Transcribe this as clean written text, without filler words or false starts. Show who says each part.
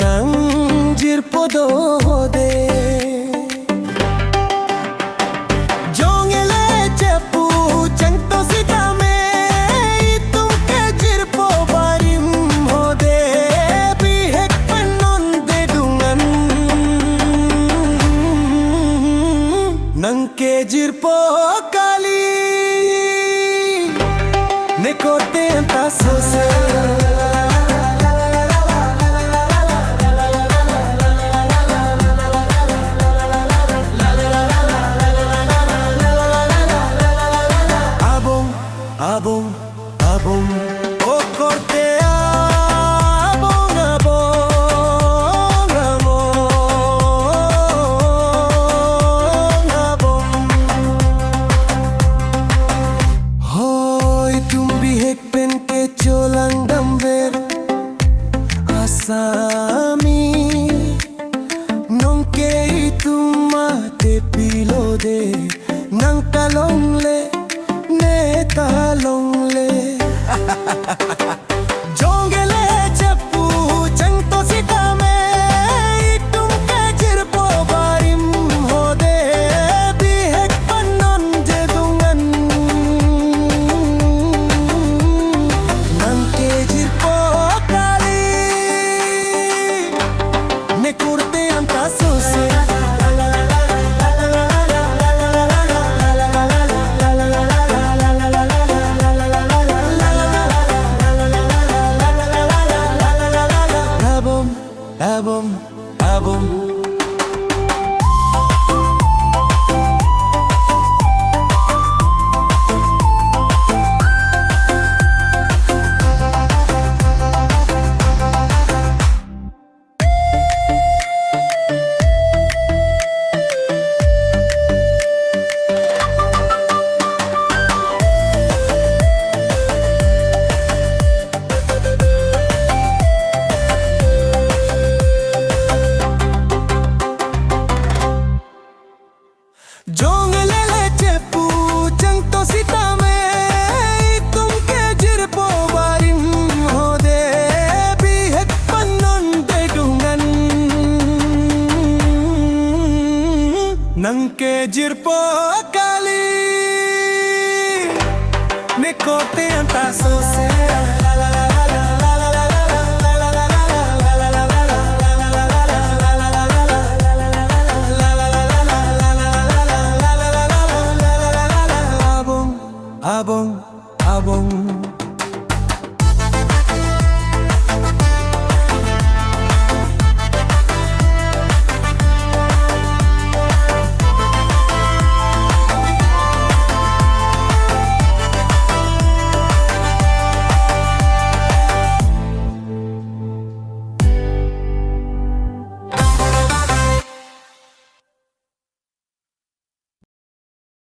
Speaker 1: nang jirpodo de jongele chepu changto sitame tum ke jirpo barim hode bihek panon de dungan nang ke jirpo kali ne kote anta sose Abong, abong, o corte abong, abong, abong, abong. Hoy तुम भी एक pen के चोlang damber asami nongke itumate pilode nang talongle talongle jongele chepu changto sitame tum ke jirpo barim hode bihek panon je dungan nang ke jirpo kali ne kurte anta sose Abong, abong. Jongele chepu changto sitame tum ke jirpo barim hode bihek panon de dungan nang ke jirpo kali ne kote anta sose